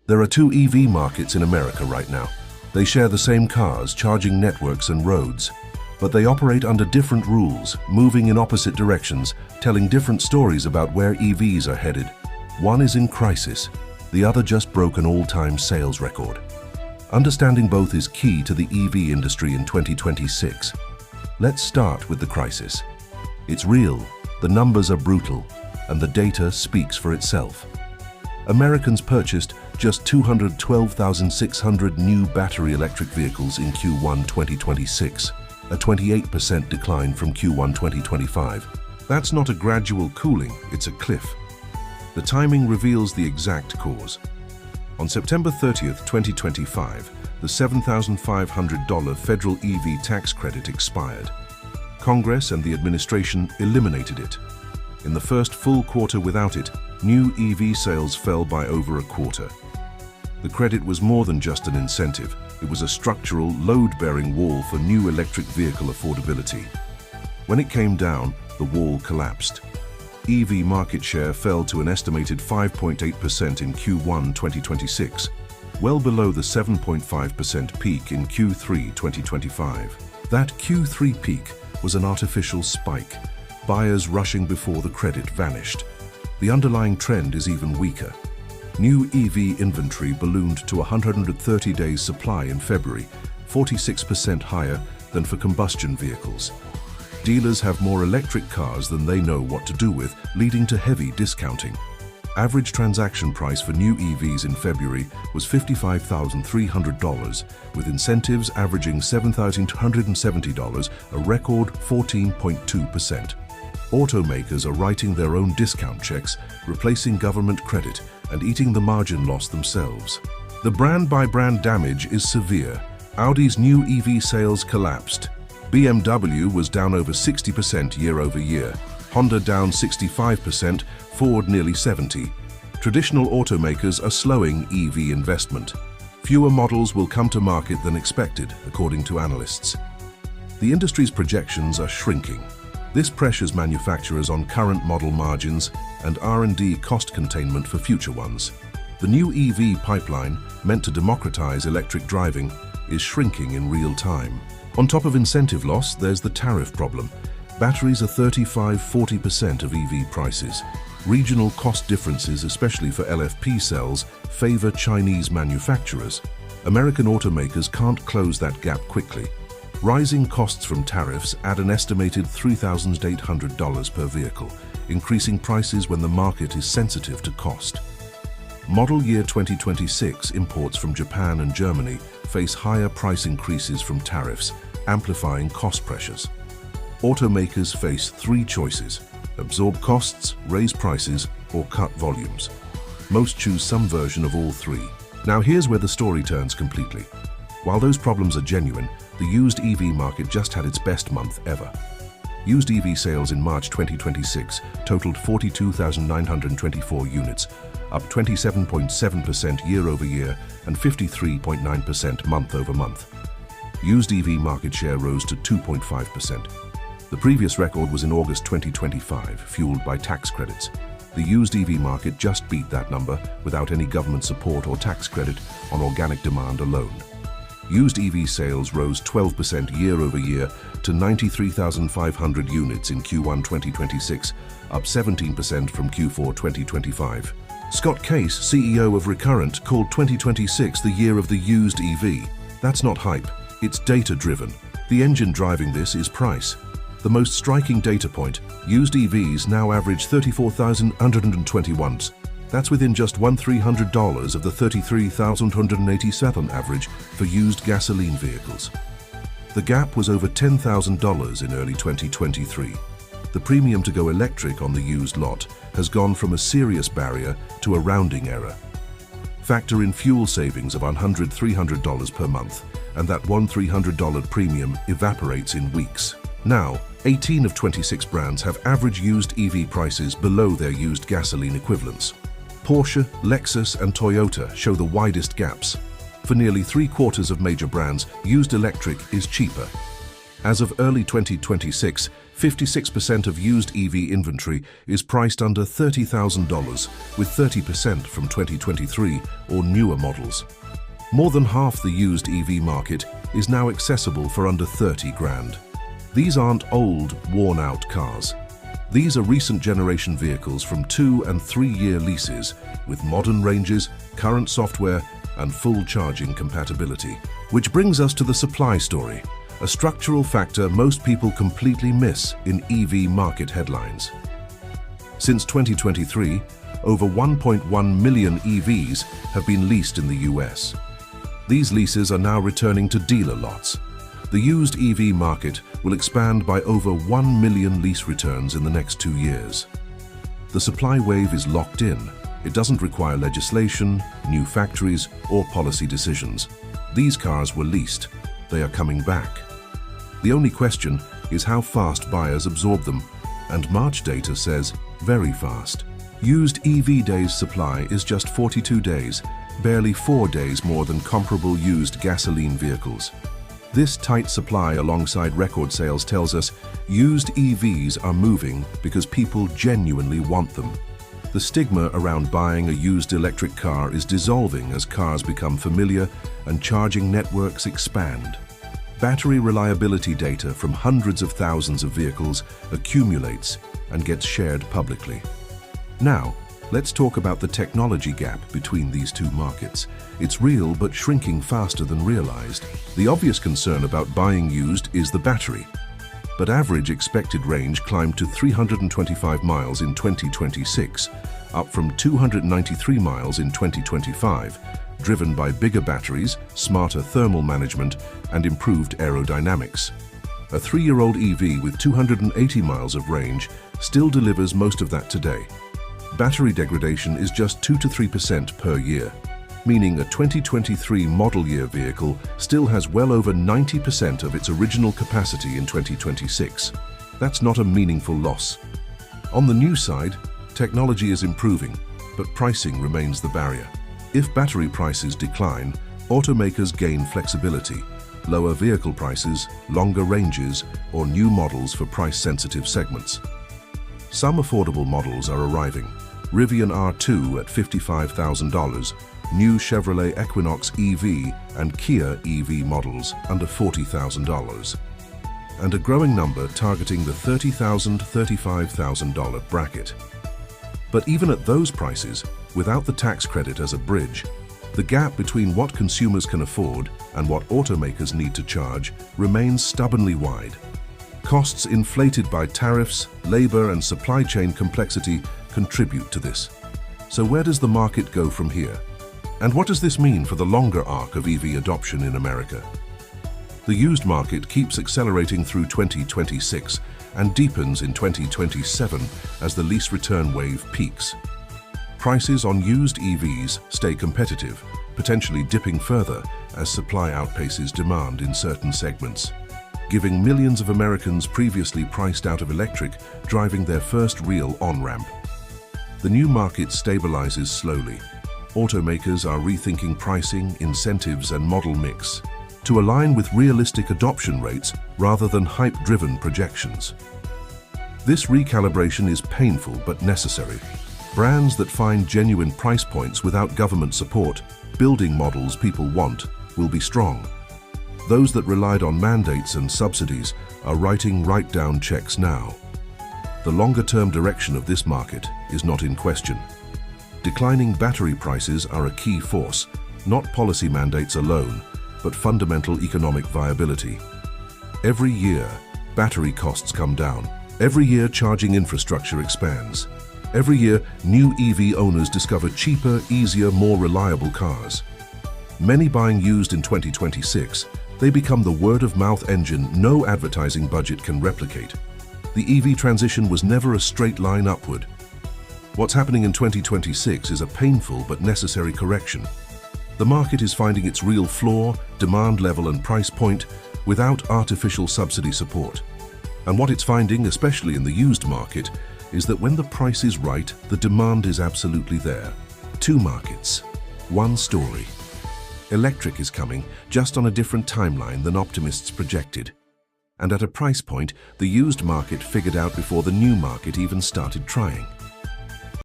There are two EV markets in America right now. They share the same cars, charging networks and roads, but they operate under different rules, moving in opposite directions, telling different stories about where EVs are headed. One is in crisis, the other just broke an all-time sales record. Understanding both is key to the EV industry in 2026. Let's start with the crisis. It's real, the numbers are brutal, and the data speaks for itself. Americans purchased just 212,600 new battery electric vehicles in Q1 2026, a 28% decline from Q1 2025. That's not a gradual cooling, it's a cliff. The timing reveals the exact cause. On September 30th, 2025, the $7,500 federal EV tax credit expired. Congress and the administration eliminated it. In the first full quarter without it, new EV sales fell by over a quarter. The credit was more than just an incentive. It was a structural, load-bearing wall for new electric vehicle affordability. When it came down, the wall collapsed. EV market share fell to an estimated 5.8% in Q1 2026, well below the 7.5% peak in Q3 2025. That Q3 peak was an artificial spike, buyers rushing before the credit vanished. The underlying trend is even weaker. New EV inventory ballooned to 130 days supply in February, 46% higher than for combustion vehicles. Dealers have more electric cars than they know what to do with, leading to heavy discounting. Average transaction price for new EVs in February was $55,300, with incentives averaging $7,270, a record 14.2%. Automakers are writing their own discount checks, replacing government credit, and eating the margin loss themselves. The brand-by-brand damage is severe. Audi's new EV sales collapsed. BMW was down over 60% year-over-year. Honda down 65%, Ford nearly 70%. Traditional automakers are slowing EV investment. Fewer models will come to market than expected, according to analysts. The industry's projections are shrinking. This pressures manufacturers on current model margins and R&D cost containment for future ones. The new EV pipeline, meant to democratize electric driving, is shrinking in real time. On top of incentive loss, there's the tariff problem. Batteries are 35–40% of EV prices. Regional cost differences, especially for LFP cells, favor Chinese manufacturers. American automakers can't close that gap quickly. Rising costs from tariffs add an estimated $3,800 per vehicle, increasing prices when the market is sensitive to cost. Model year 2026 imports from Japan and Germany face higher price increases from tariffs, amplifying cost pressures. Automakers face three choices: absorb costs, raise prices, or cut volumes. Most choose some version of all three. Now here's where the story turns completely. While those problems are genuine, the used EV market just had its best month ever. Used EV sales in March 2026 totaled 42,924 units, up 27.7% year-over-year and 53.9% month-over-month. Used EV market share rose to 2.5%. The previous record was in August 2025, fueled by tax credits. The used EV market just beat that number without any government support or tax credit on organic demand alone. Used EV sales rose 12% year-over-year to 93,500 units in Q1 2026, up 17% from Q4 2025. Scott Case, CEO of Recurrent, called 2026 the year of the used EV. That's not hype, it's data-driven. The engine driving this is price. The most striking data point, used EVs now average $34,121. That's within just $1,300 of the $33,187 average for used gasoline vehicles. The gap was over $10,000 in early 2023. The premium to go electric on the used lot has gone from a serious barrier to a rounding error. Factor in fuel savings of $100–300 per month, and that $1,300 premium evaporates in weeks. Now, 18 of 26 brands have average used EV prices below their used gasoline equivalents. Porsche, Lexus, and Toyota show the widest gaps. For nearly 3/4 of major brands, used electric is cheaper. As of early 2026, 56% of used EV inventory is priced under $30,000, with 30% from 2023 or newer models. More than half the used EV market is now accessible for under 30 grand. These aren't old, worn-out cars. These are recent generation vehicles from 2- and 3-year leases with modern ranges, current software, and full charging compatibility. Which brings us to the supply story, a structural factor most people completely miss in EV market headlines. Since 2023, over 1.1 million EVs have been leased in the US. These leases are now returning to dealer lots. The used EV market will expand by over 1 million lease returns in the next 2 years. The supply wave is locked in. It doesn't require legislation, new factories, or policy decisions. These cars were leased. They are coming back. The only question is how fast buyers absorb them, and March data says very fast. Used EV days supply is just 42 days, barely 4 days more than comparable used gasoline vehicles. This tight supply alongside record sales tells us used EVs are moving because people genuinely want them. The stigma around buying a used electric car is dissolving as cars become familiar and charging networks expand. Battery reliability data from hundreds of thousands of vehicles accumulates and gets shared publicly. Now, let's talk about the technology gap between these two markets. It's real but shrinking faster than realized. The obvious concern about buying used is the battery. But average expected range climbed to 325 miles in 2026, up from 293 miles in 2025, driven by bigger batteries, smarter thermal management, and improved aerodynamics. A 3-year-old EV with 280 miles of range still delivers most of that today. Battery degradation is just 2 to 3% per year, meaning a 2023 model year vehicle still has well over 90% of its original capacity in 2026. That's not a meaningful loss. On the new side, technology is improving, but pricing remains the barrier. If battery prices decline, automakers gain flexibility, lower vehicle prices, longer ranges, or new models for price-sensitive segments. Some affordable models are arriving. Rivian R2 at $55,000, new Chevrolet Equinox EV and Kia EV models under $40,000, and a growing number targeting the $30,000 to $35,000 bracket. But even at those prices, without the tax credit as a bridge, the gap between what consumers can afford and what automakers need to charge remains stubbornly wide. Costs inflated by tariffs, labor, and supply chain complexity contribute to this. So where does the market go from here? And what does this mean for the longer arc of EV adoption in America? The used market keeps accelerating through 2026 and deepens in 2027 as the lease return wave peaks. Prices on used EVs stay competitive, potentially dipping further as supply outpaces demand in certain segments, giving millions of Americans previously priced out of electric driving their first real on-ramp. The new market stabilizes slowly. Automakers are rethinking pricing, incentives, and model mix to align with realistic adoption rates rather than hype-driven projections. This recalibration is painful but necessary. Brands that find genuine price points without government support, building models people want, will be strong. Those that relied on mandates and subsidies are writing write-down checks now. The longer-term direction of this market is not in question. Declining battery prices are a key force, not policy mandates alone, but fundamental economic viability. Every year, battery costs come down. Every year, charging infrastructure expands. Every year, new EV owners discover cheaper, easier, more reliable cars. Many buying used in 2026, they become the word-of-mouth engine no advertising budget can replicate. The EV transition was never a straight line upward. What's happening in 2026 is a painful but necessary correction. The market is finding its real floor, demand level, and price point without artificial subsidy support. And what it's finding, especially in the used market, is that when the price is right, the demand is absolutely there. Two markets, one story. Electric is coming, just on a different timeline than optimists projected. and at a price point the used market figured out before the new market even started trying.